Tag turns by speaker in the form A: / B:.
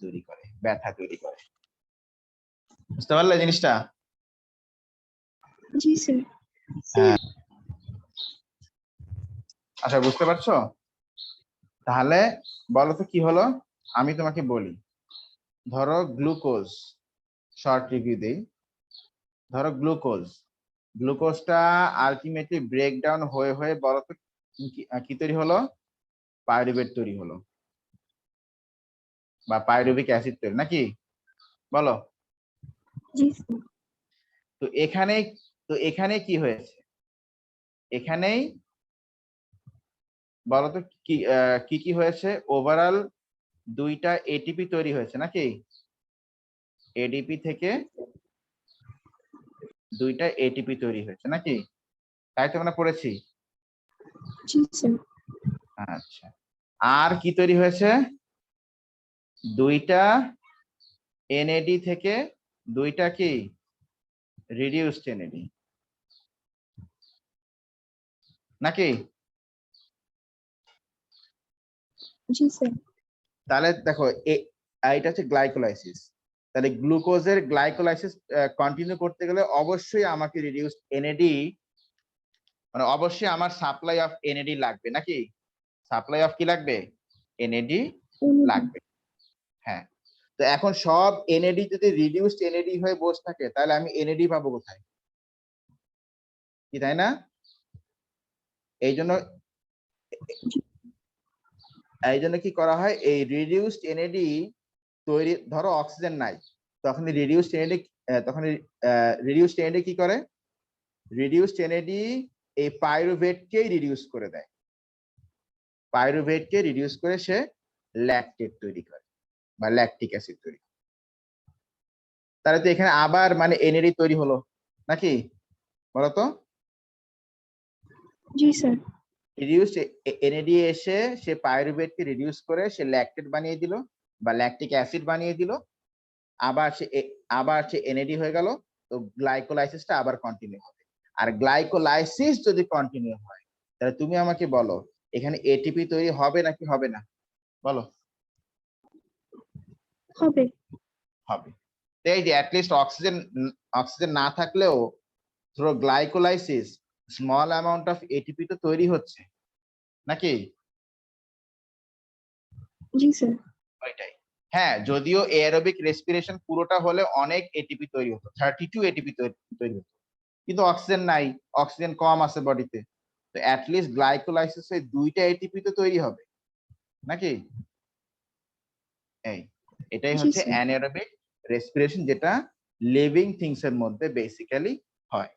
A: তৈরি করে, ব্যথা তৈরি করে। বুঝতে পারলে জিনিসটা?
B: জি স্যার।
A: হ্যাঁ, আচ্ছা বুঝতে পারছো? তাহলে বলো তো কি হলো, আমি তোমাকে বলি। ধরো গ্লুকোজ, শর্ট রিভিউ দেই। ধরো গ্লুকোজটা আলটিমেটলি ব্রেকডাউন হয়ে হয়ে বলো তো কি তৈরি হলো? পাইরুভেট তৈরি হলো, বা পাইরুভিক অ্যাসিড তৈরি, নাকি? বলো।
B: জি স্যার।
A: তো এখানে কি হয়েছে? এখানেই বলতো কি কি হয়েছে? ওভারঅল 2টা এটিপি তৈরি হয়েছে, নাকি? এডিপি থেকে 2টা এটিপি তৈরি হয়েছে, নাকি? তাই তো আমরা পড়েছি।
B: জি স্যার।
A: আচ্ছা, আর কি তৈরি হয়েছে? 2টা এনএডি থেকে 2টা কি রিডিউসড এনএডি, নাকি?
B: জি স্যার।
A: তাহলে দেখো এটা হচ্ছে গ্লাইকোলাইসিস। তাহলে গ্লুকোজের গ্লাইকোলাইসিস কন্টিনিউ করতে গেলে অবশ্যই আমাকে রিডিউসড এনএডি, মানে অবশ্যই আমার সাপ্লাই অফ এনএডি লাগবে, নাকি? সাপ্লাই অফ কি লাগবে? এনএডি লাগবে। হ্যাঁ, তো এখন সব এনএডি যদি রিডিউসড এনএডি হয়ে বসে থাকে, তাহলে আমি এনএডি পাবো কোথায়? কি, তাই না? এই জন্য কি করা হয়, এই রিডিউসড এনএডি তৈরি, ধরো অক্সিজেন নাই, তখন রিডিউসড এনএডি কি করে? রিডিউসড এনএডি এই পাইরুভেটকে রিডিউস করে দেয়, পাইরুভেটকে রিডিউস করে সে ল্যাকটেট তৈরি করে বা ল্যাকটিক অ্যাসিড তৈরি করে। তাহলে তো এখানে আবার মানে এনএডি তৈরি হলো, নাকি? বলতো।
B: জি স্যার।
A: রিডিউসড এনএডি এসে সে পাইরুভেটকে রিডিউস করে সে ল্যাকটেট বানিয়ে দিল বা ল্যাকটিক অ্যাসিড বানিয়ে দিল, আবার সে এনএডি হয়ে গেল। তো গ্লাইকোলাইসিসটা আবার কন্টিনিউ হবে। আর গ্লাইকোলাইসিস যদি কন্টিনিউ হয়, তাহলে তুমি আমাকে বলো এখানে এটিপি তৈরি হবে নাকি হবে না? বলো।
B: হবে।
A: হবে। এই যে অ্যাটলিস্ট অক্সিজেন না থাকলেও through glycolysis small amount of ATP তো তৈরি হচ্ছে, নাকি?
B: জি স্যার।
A: ওইটাই। হ্যাঁ, যদিও এয়ারোবিক রেসপিরেশন পুরোটা হলে অনেক এটিপি তৈরি হতো, 32 এটিপি তৈরি হতো, কিন্তু অক্সিজেন নাই, অক্সিজেন কম আছে বডিতে। তো অ্যাটলিস্ট গ্লাইকোলাইসিসে 2টা এটিপি তো তৈরি হবে, নাকি? এটাই
B: জি
A: হচ্ছে
B: স্যার।
A: অ্যানারোবিক রেসপিরেশন, যেটা লিভিং থিংস এর মধ্যে বেসিক্যালি হয়।